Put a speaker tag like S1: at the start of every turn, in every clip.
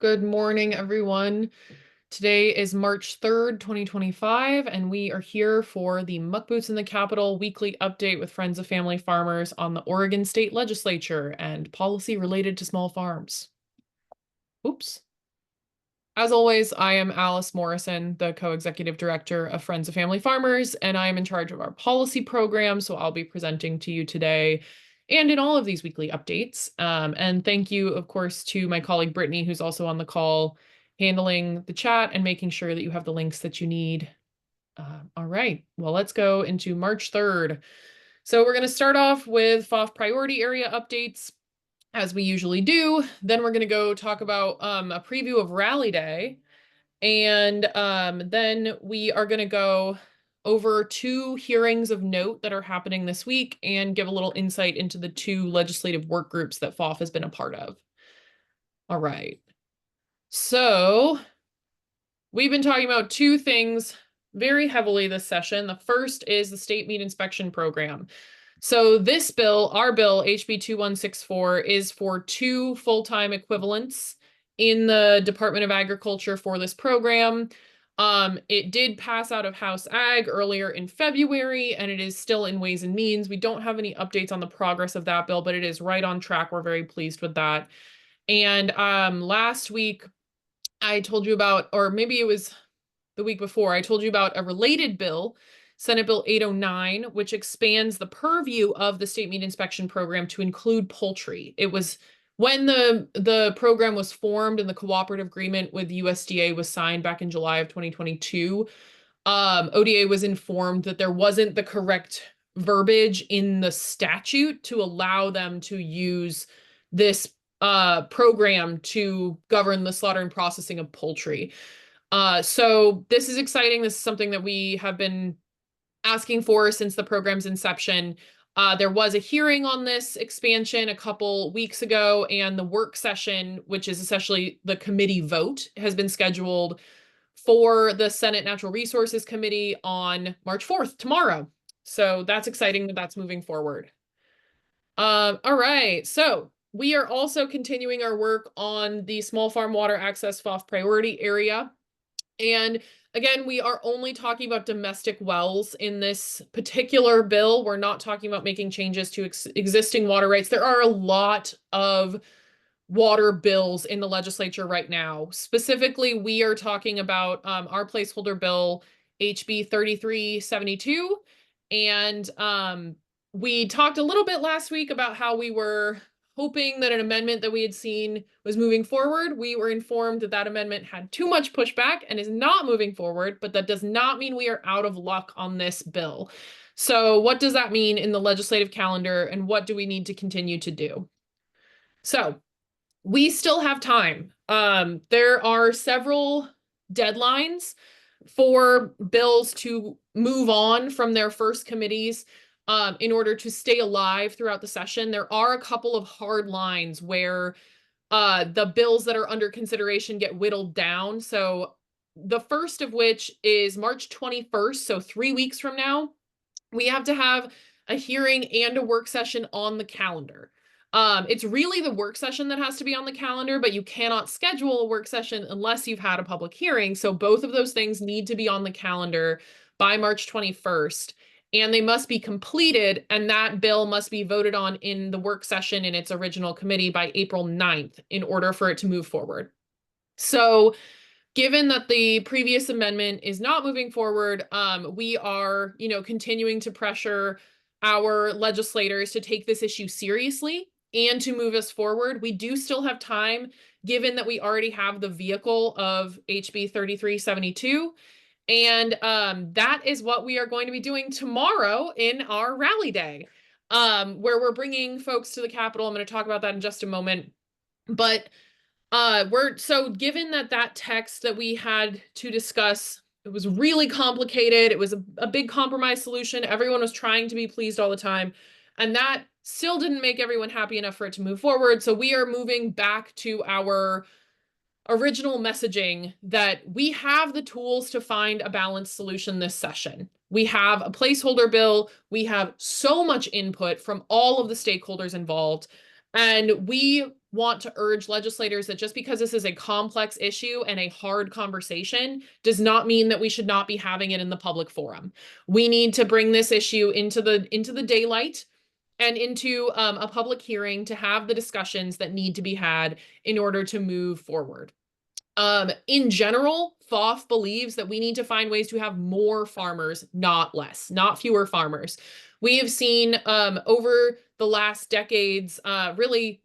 S1: Good morning, everyone. Today is March 3rd, 2025, and we are here for the Muckboots in the Capitol weekly update with Friends of Family Farmers on the Oregon State Legislature and policy related to small farms. Oops. As always, I am Alice Morrison, the co-executive director of Friends of Family Farmers, and I am in charge of our policy program, so I'll be presenting to you today and in all of these weekly updates. And thank you, of course, to my colleague Brittany, who's also on the call, handling the chat and making sure that you have the links that you need. All right, well, let's go into March 3rd. So we're going to start off with FOF priority area updates, as we usually do. Then we're going to go talk about a preview of Rally Day. And then we are going to go over two hearings of note that are happening this week and give a little insight into the two legislative work groups that FOF has been a part of. All right. So we've been talking about two things very heavily this session. The first is the state meat inspection program. So this bill, our bill, HB 2164, is for two full-time equivalents in the Department of Agriculture for this program. It did pass out of House Ag earlier in February, and it is still in Ways and Means. We don't have any updates on the progress of that bill, but it is right on track. We're very pleased with that. And last week, I told you about, or maybe it was the week before, I told you about a related bill, Senate Bill 809, which expands the purview of the state meat inspection program to include poultry. It was when the program was formed and the cooperative agreement with USDA was signed back in July of 2022, ODA was informed that there wasn't the correct verbiage in the statute to allow them to use this program to govern the slaughter and processing of poultry. So this is exciting. This is something that we have been asking for since the program's inception. There was a hearing on this expansion a couple weeks ago, and the work session, which is essentially the committee vote, has been scheduled for the Senate Natural Resources Committee on March 4th, tomorrow. So that's exciting that that's moving forward. All right, so we are also continuing our work on the small farm water access FOF priority area. And again, we are only talking about domestic wells in this particular bill. We're not talking about making changes to existing water rights. There are a lot of water bills in the legislature right now. Specifically, we are talking about our placeholder bill, HB 3372. And we talked a little bit last week about how we were hoping that an amendment that we had seen was moving forward. We were informed that that amendment had too much pushback and is not moving forward, but that does not mean we are out of luck on this bill. So what does that mean in the legislative calendar, and what do we need to continue to do? So we still have time. There are several deadlines for bills to move on from their first committees in order to stay alive throughout the session. There are a couple of hard lines where the bills that are under consideration get whittled down. So the first of which is March 21st, so 3 weeks from now. We have to have a hearing and a work session on the calendar. It's really the work session that has to be on the calendar, but you cannot schedule a work session unless you've had a public hearing. So both of those things need to be on the calendar by March 21st. And they must be completed, and that bill must be voted on in the work session in its original committee by April 9th in order for it to move forward. So given that the previous amendment is not moving forward, we are, continuing to pressure our legislators to take this issue seriously and to move us forward. We do still have time, given that we already have the vehicle of HB 3372. And that is what we are going to be doing tomorrow in our rally day, where we're bringing folks to the Capitol. I'm going to talk about that in just a moment. But given that text that we had to discuss, it was really complicated. It was a big compromise solution. Everyone was trying to be pleased all the time. And that still didn't make everyone happy enough for it to move forward. So we are moving back to our original messaging that we have the tools to find a balanced solution this session. We have a placeholder bill. We have so much input from all of the stakeholders involved, and we want to urge legislators that just because this is a complex issue and a hard conversation does not mean that we should not be having it in the public forum. We need to bring this issue into the daylight and into a public hearing to have the discussions that need to be had in order to move forward. In general, FOF believes that we need to find ways to have more farmers, not less, not fewer farmers. We have seen over the last decades, really,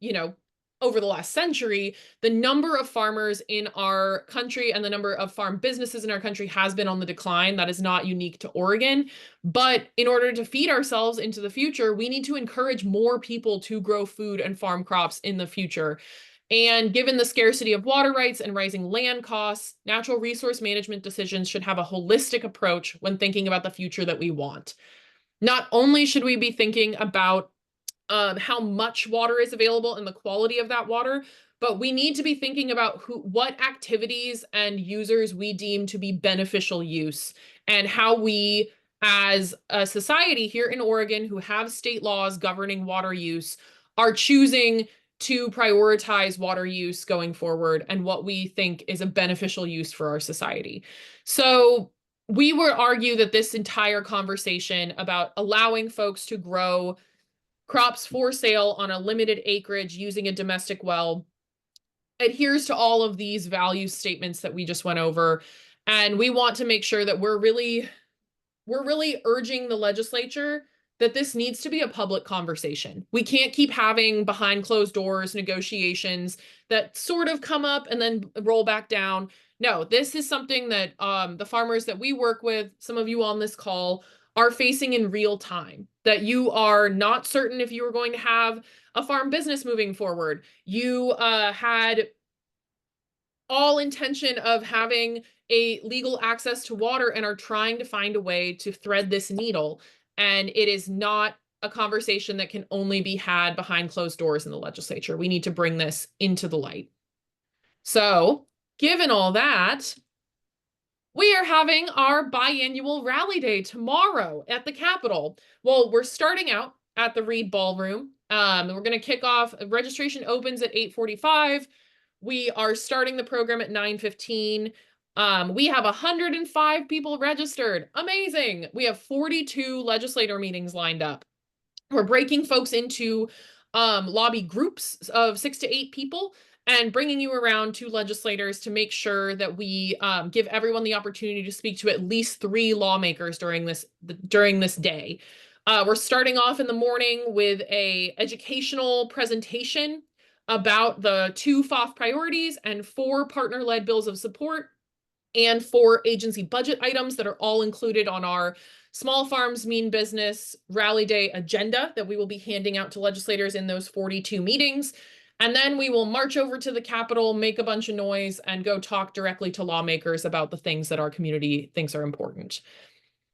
S1: over the last century, the number of farmers in our country and the number of farm businesses in our country has been on the decline. That is not unique to Oregon. But in order to feed ourselves into the future, we need to encourage more people to grow food and farm crops in the future. And given the scarcity of water rights and rising land costs, natural resource management decisions should have a holistic approach when thinking about the future that we want. Not only should we be thinking about how much water is available and the quality of that water, but we need to be thinking about what activities and users we deem to be beneficial use, and how we, as a society here in Oregon who have state laws governing water use, are choosing to prioritize water use going forward and what we think is a beneficial use for our society. So we would argue that this entire conversation about allowing folks to grow crops for sale on a limited acreage using a domestic well adheres to all of these value statements that we just went over. And we want to make sure that we're really urging the legislature that this needs to be a public conversation. We can't keep having behind closed doors negotiations that sort of come up and then roll back down. No, this is something that the farmers that we work with, some of you on this call, are facing in real time, that you are not certain if you are going to have a farm business moving forward. You had all intention of having a legal access to water and are trying to find a way to thread this needle. And it is not a conversation that can only be had behind closed doors in the legislature. We need to bring this into the light. So, given all that, we are having our biannual rally day tomorrow at the Capitol. Well, we're starting out at the Reed Ballroom. We're going to kick off. Registration opens at 8:45. We are starting the program at 9:15. We have 105 people registered. Amazing. We have 42 legislator meetings lined up. We're breaking folks into lobby groups of 6 to 8 people and bringing you around to legislators to make sure that we give everyone the opportunity to speak to at least 3 lawmakers during this day. We're starting off in the morning with an educational presentation about the 2 FOF priorities and 4 partner-led bills of support and 4 agency budget items that are all included on our Small Farms Mean Business Rally Day agenda that we will be handing out to legislators in those 42 meetings. And then we will march over to the Capitol, make a bunch of noise, and go talk directly to lawmakers about the things that our community thinks are important.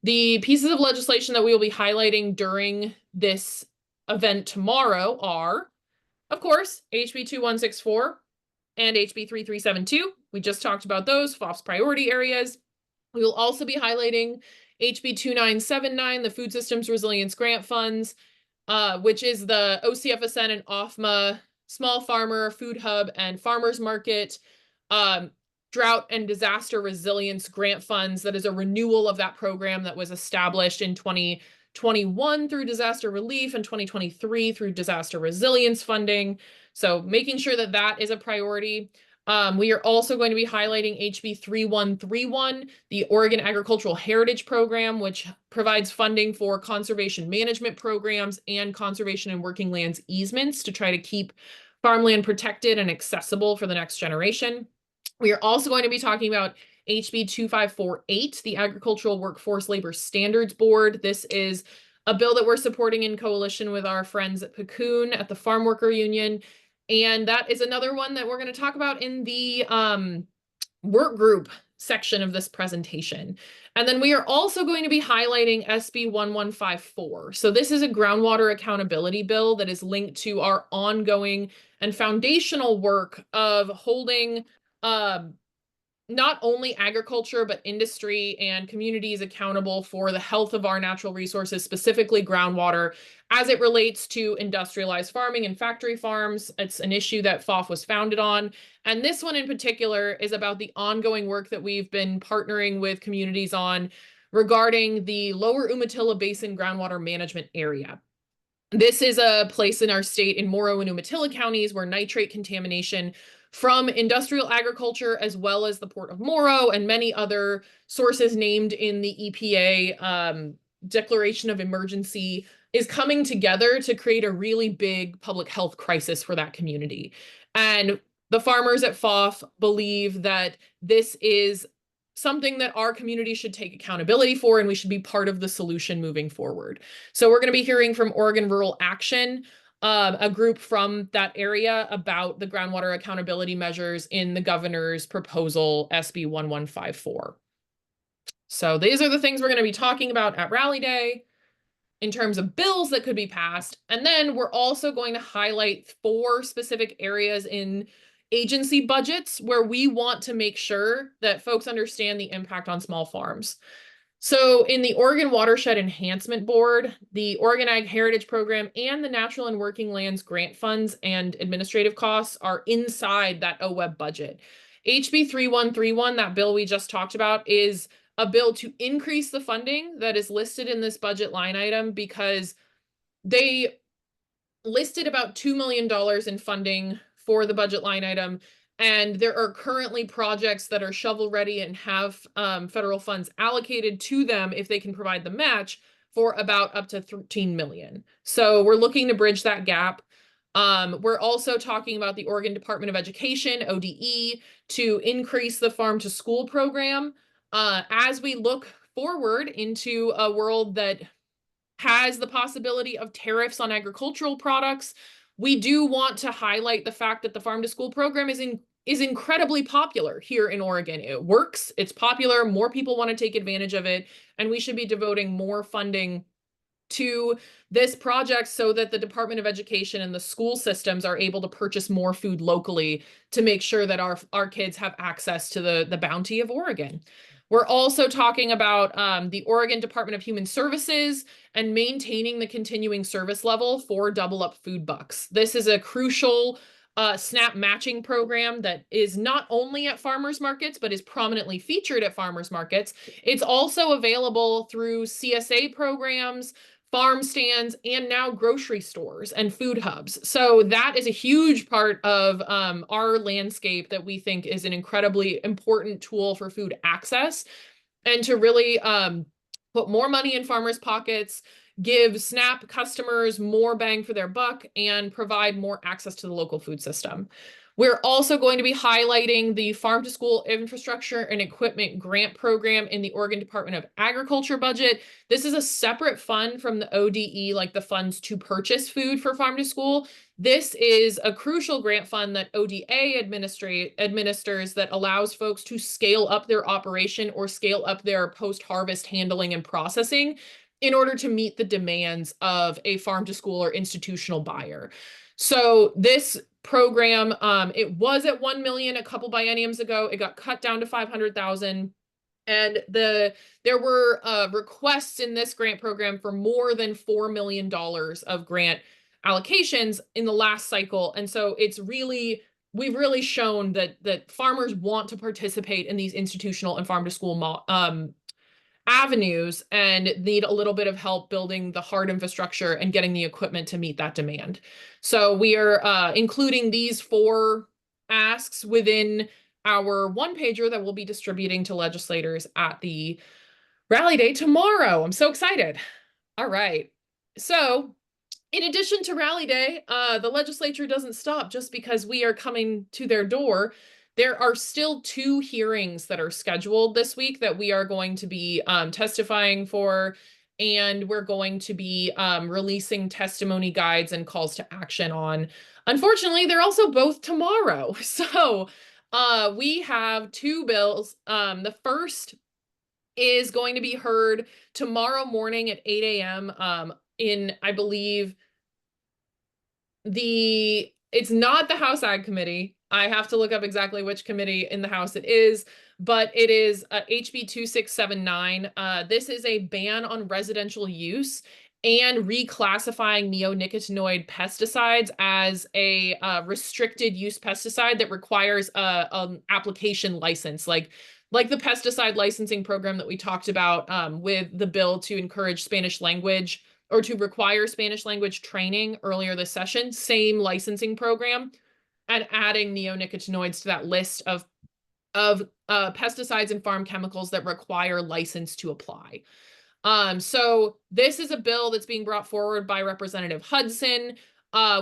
S1: The pieces of legislation that we will be highlighting during this event tomorrow are, of course, HB 2164 and HB 3372. We just talked about those, FOF's priority areas. We will also be highlighting HB 2979, the Food Systems Resilience Grant Funds, which is the OCFSN and OFMA Small Farmer, Food Hub, and Farmers Market Drought and Disaster Resilience Grant Funds. That is a renewal of that program that was established in 2021 through disaster relief and 2023 through disaster resilience funding. So making sure that that is a priority. We are also going to be highlighting HB 3131, the Oregon Agricultural Heritage Program, which provides funding for conservation management programs and conservation and working lands easements to try to keep farmland protected and accessible for the next generation. We are also going to be talking about HB 2548, the Agricultural Workforce Labor Standards Board. This is a bill that we're supporting in coalition with our friends at Cocoon at the Farm Worker Union. And that is another one that we're going to talk about in the work group section of this presentation. And then we are also going to be highlighting SB 1154. So this is a groundwater accountability bill that is linked to our ongoing and foundational work of holding not only agriculture, but industry and communities accountable for the health of our natural resources, specifically groundwater, as it relates to industrialized farming and factory farms. It's an issue that FOF was founded on. And this one in particular is about the ongoing work that we've been partnering with communities on regarding the Lower Umatilla Basin groundwater management area. This is a place in our state in Morrow and Umatilla counties where nitrate contamination from industrial agriculture, as well as the Port of Morrow and many other sources named in the EPA declaration of emergency, is coming together to create a really big public health crisis for that community. And the farmers at FOF believe that this is something that our community should take accountability for, and we should be part of the solution moving forward. So we're going to be hearing from Oregon Rural Action, a group from that area, about the groundwater accountability measures in the governor's proposal, SB 1154. So these are the things we're going to be talking about at Rally Day in terms of bills that could be passed. And then we're also going to highlight 4 specific areas in agency budgets where we want to make sure that folks understand the impact on small farms. So in the Oregon Watershed Enhancement Board, the Oregon Ag Heritage Program, and the Natural and Working Lands grant funds and administrative costs are inside that OWEB budget. HB 3131, that bill we just talked about, is a bill to increase the funding that is listed in this budget line item because they listed about $2 million in funding for the budget line item. And there are currently projects that are shovel ready and have federal funds allocated to them if they can provide the match for about up to 13 million. So we're looking to bridge that gap. We're also talking about the Oregon Department of Education, ODE, to increase the farm to school program as we look forward into a world that has the possibility of tariffs on agricultural products. We do want to highlight the fact that the farm to school program is incredibly popular here in Oregon. It works, it's popular, more people want to take advantage of it, and we should be devoting more funding to this project so that the Department of Education and the school systems are able to purchase more food locally to make sure that our kids have access to the bounty of Oregon. We're also talking about the Oregon Department of Human Services and maintaining the continuing service level for Double Up Food Bucks. This is a crucial SNAP matching program that is not only at farmers markets, but is prominently featured at farmers markets. It's also available through CSA programs, farm stands, and now grocery stores and food hubs. So that is a huge part of our landscape that we think is an incredibly important tool for food access and to really put more money in farmers' pockets, give SNAP customers more bang for their buck, and provide more access to the local food system. We're also going to be highlighting the Farm to School Infrastructure and Equipment Grant Program in the Oregon Department of Agriculture budget. This is a separate fund from the ODE, like the funds to purchase food for farm to school. This is a crucial grant fund that ODA administers that allows folks to scale up their operation or scale up their post-harvest handling and processing in order to meet the demands of a farm to school or institutional buyer. So this program, it was at 1 million a couple bienniums ago. It got cut down to 500,000. And there were requests in this grant program for more than $4 million of grant allocations in the last cycle. And so we've really shown that farmers want to participate in these institutional and farm to school avenues and need a little bit of help building the hard infrastructure and getting the equipment to meet that demand. So we are including these 4 asks within our one-pager that we'll be distributing to legislators at the Rally Day tomorrow. I'm so excited. All right. So in addition to Rally Day, the legislature doesn't stop just because we are coming to their door. There are still 2 hearings that are scheduled this week that we are going to be testifying for, and we're going to be releasing testimony guides and calls to action on. Unfortunately, they're also both tomorrow. So we have 2 bills. The first is going to be heard tomorrow morning at 8 a.m. In, I believe, it's not the House Ag Committee. I have to look up exactly which committee in the House it is, but it is HB 2679. This is a ban on residential use and reclassifying neonicotinoid pesticides as a restricted use pesticide that requires a application license, like the pesticide licensing program that we talked about with the bill to encourage Spanish language or to require Spanish language training earlier this session. Same licensing program, and adding neonicotinoids to that list of pesticides and farm chemicals that require license to apply. So this is a bill that's being brought forward by Representative Hudson.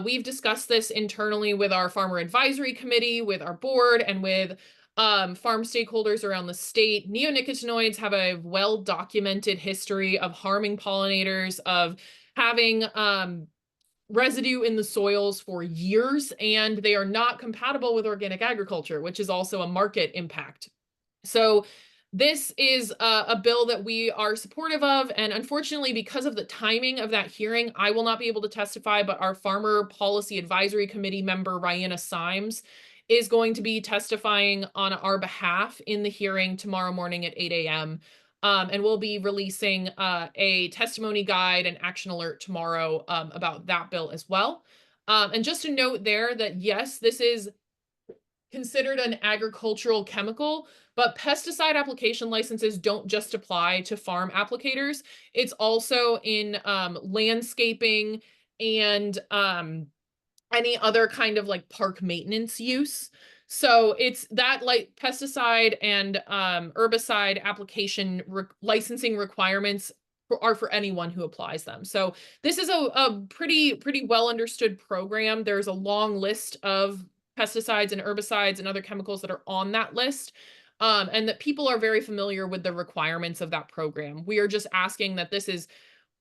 S1: We've discussed this internally with our Farmer Advisory Committee, with our board, and with farm stakeholders around the state. Neonicotinoids have a well-documented history of harming pollinators, of having residue in the soils for years, and they are not compatible with organic agriculture, which is also a market impact. So this is a bill that we are supportive of, and unfortunately, because of the timing of that hearing, I will not be able to testify, but our Farmer Policy Advisory Committee member, Ryanna Symes, is going to be testifying on our behalf in the hearing tomorrow morning at 8 a.m. And we'll be releasing a testimony guide and action alert tomorrow about that bill as well. And just a note there that yes, this is considered an agricultural chemical, but pesticide application licenses don't just apply to farm applicators. It's also in landscaping and any other kind of like park maintenance use. So it's that like pesticide and herbicide application licensing requirements are for anyone who applies them. So this is a pretty well understood program. There's a long list of pesticides and herbicides and other chemicals that are on that list. And that people are very familiar with the requirements of that program. We are just asking that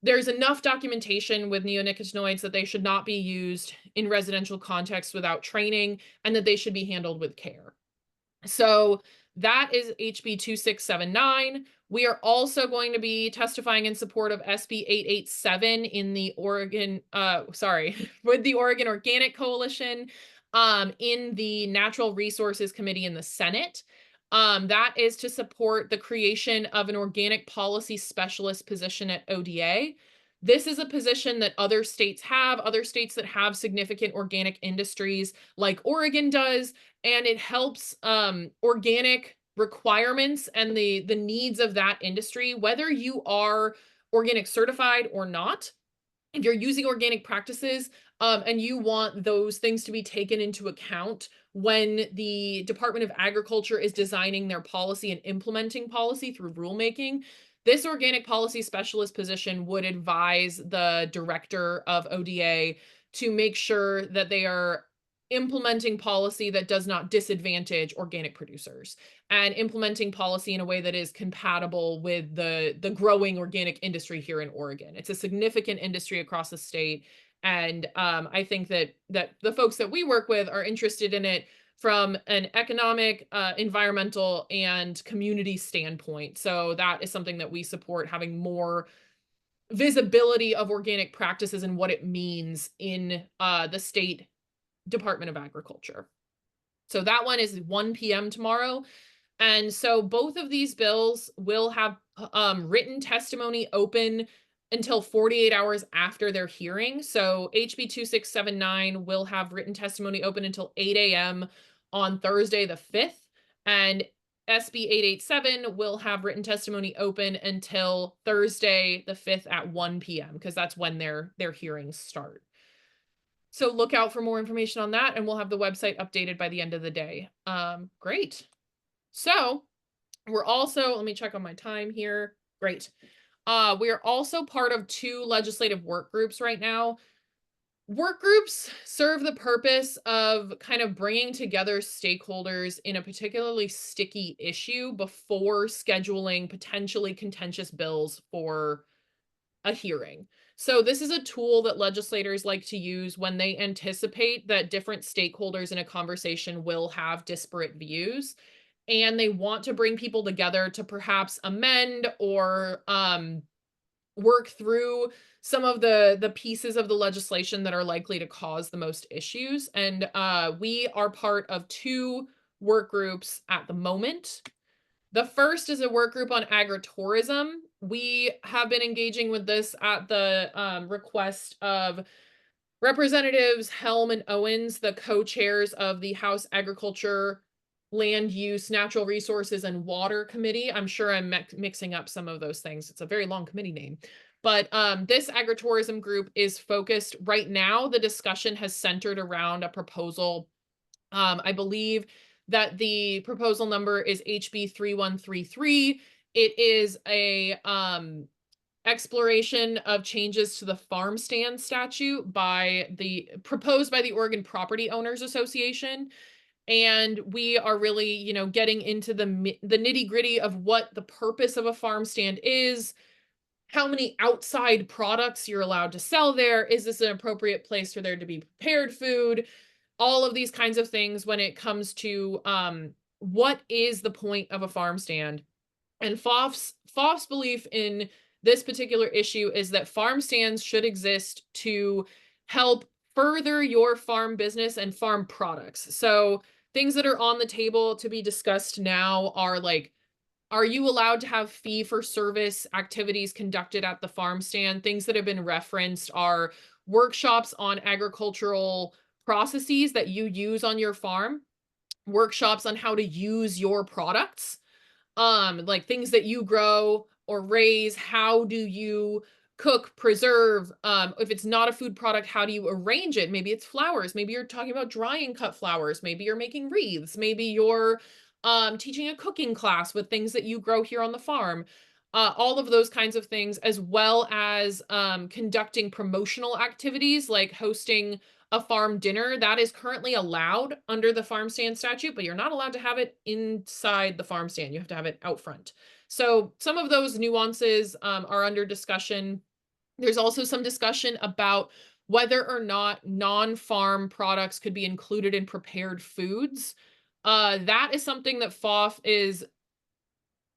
S1: there's enough documentation with neonicotinoids that they should not be used in residential contexts without training, and that they should be handled with care. So that is HB 2679. We are also going to be testifying in support of SB 887 in the Oregon, with the Oregon Organic Coalition in the Natural Resources Committee in the Senate. That is to support the creation of an organic policy specialist position at ODA. This is a position that other states that have significant organic industries like Oregon does, and it helps organic requirements and the needs of that industry, whether you are organic certified or not. If you're using organic practices and you want those things to be taken into account when the Department of Agriculture is designing their policy and implementing policy through rulemaking, this organic policy specialist position would advise the director of ODA to make sure that they are implementing policy that does not disadvantage organic producers and implementing policy in a way that is compatible with the growing organic industry here in Oregon. It's a significant industry across the state. And I think that the folks that we work with are interested in it from an economic, environmental, and community standpoint. So that is something that we support, having more visibility of organic practices and what it means in the state Department of Agriculture. So that one is 1 p.m. tomorrow. And so both of these bills will have written testimony open until 48 hours after their hearing. So HB 2679 will have written testimony open until 8 a.m. on Thursday the 5th. And SB 887 will have written testimony open until Thursday the 5th at 1 p.m. because that's when their hearings start. So look out for more information on that, and we'll have the website updated by the end of the day. Great. So we're also, let me check on my time here. Great. We are also part of 2 legislative work groups right now. Work groups serve the purpose of kind of bringing together stakeholders in a particularly sticky issue before scheduling potentially contentious bills for a hearing. So this is a tool that legislators like to use when they anticipate that different stakeholders in a conversation will have disparate views, and they want to bring people together to perhaps amend or work through some of the pieces of the legislation that are likely to cause the most issues. And we are part of 2 work groups at the moment. The first is a work group on agritourism. We have been engaging with this at the request of Representatives Helm and Owens, the co-chairs of the House Agriculture, Land Use, Natural Resources, and Water Committee. I'm sure I'm mixing up some of those things. It's a very long committee name. But this agritourism group is focused right now. The discussion has centered around a proposal. I believe that the proposal number is HB 3133. It is a exploration of changes to the farm stand statute proposed by the Oregon Property Owners Association. And we are really, getting into the nitty-gritty of what the purpose of a farm stand is, how many outside products you're allowed to sell there, is this an appropriate place for there to be prepared food, all of these kinds of things when it comes to what is the point of a farm stand. And FOF's belief in this particular issue is that farm stands should exist to help further your farm business and farm products. So things that are on the table to be discussed now are like, are you allowed to have fee for service activities conducted at the farm stand? Things that have been referenced are workshops on agricultural processes that you use on your farm, workshops on how to use your products, like things that you grow or raise. How do you cook, preserve? If it's not a food product, how do you arrange it? Maybe it's flowers, maybe you're talking about dry and cut flowers, maybe you're making wreaths, maybe you're teaching a cooking class with things that you grow here on the farm. All of those kinds of things, as well as conducting promotional activities like hosting a farm dinner. That is currently allowed under the farm stand statute, but you're not allowed to have it inside the farm stand. You have to have it out front. So some of those nuances are under discussion. There's also some discussion about whether or not non-farm products could be included in prepared foods. That is something that FOF is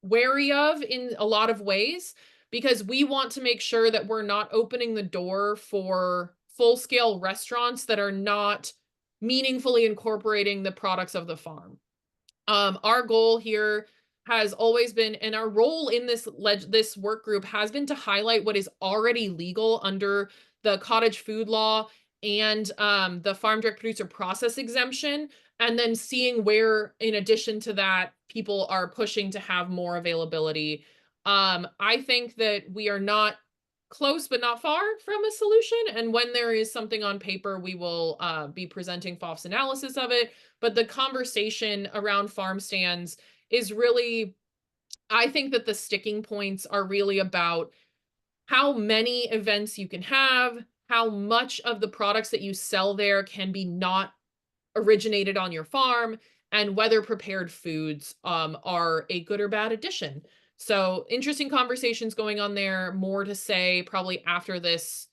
S1: wary of in a lot of ways, because we want to make sure that we're not opening the door for full-scale restaurants that are not meaningfully incorporating the products of the farm. Our goal here has always been, and our role in this work group has been to highlight what is already legal under the cottage food law and the farm direct producer process exemption, and then seeing where, in addition to that, people are pushing to have more availability. I think that we are not close, but not far from a solution. And when there is something on paper, we will be presenting FOF's analysis of it. But the conversation around farm stands is really, I think that the sticking points are really about how many events you can have, how much of the products that you sell there can be not originated on your farm, and whether prepared foods are a good or bad addition. So interesting conversations going on there. More to say probably after this.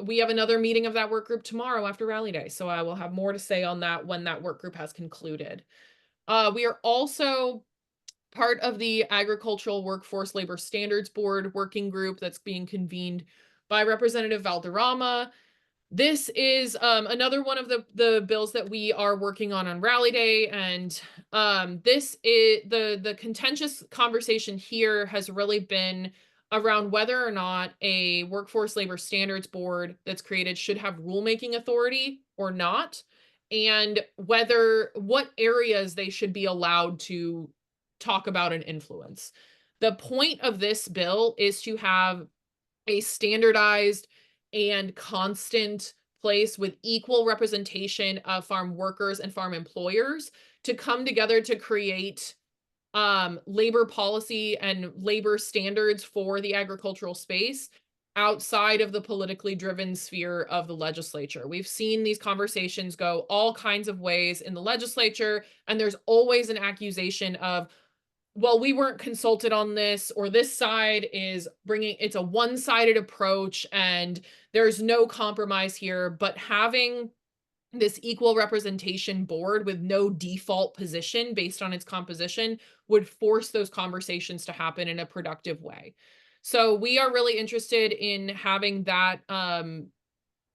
S1: We have another meeting of that work group tomorrow after Rally Day. So I will have more to say on that when that work group has concluded. We are also part of the Agricultural Workforce Labor Standards Board working group that's being convened by Representative Valderrama. This is another one of the bills that we are working on Rally Day, and this is the contentious conversation here has really been around whether or not a workforce labor standards board that's created should have rulemaking authority or not, and what areas they should be allowed to talk about and influence. The point of this bill is to have a standardized and constant place with equal representation of farm workers and farm employers to come together to create labor policy and labor standards for the agricultural space outside of the politically driven sphere of the legislature. We've seen these conversations go all kinds of ways in the legislature, and there's always an accusation of, well, we weren't consulted on this, or this side is it's a one-sided approach and there's no compromise here. But having this equal representation board with no default position based on its composition would force those conversations to happen in a productive way. So we are really interested in having that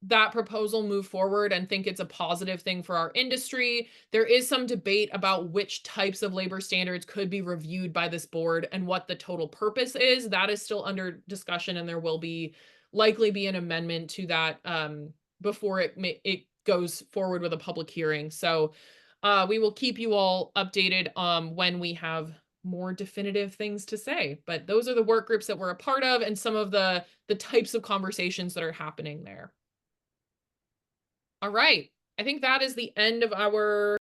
S1: that proposal move forward and think it's a positive thing for our industry. There is some debate about which types of labor standards could be reviewed by this board and what the total purpose is. That is still under discussion, and there will be likely be an amendment to that before it goes forward with a public hearing. So we will keep you all updated when we have more definitive things to say. But those are the work groups that we're a part of and some of the types of conversations that are happening there. All right. I think that is the end of our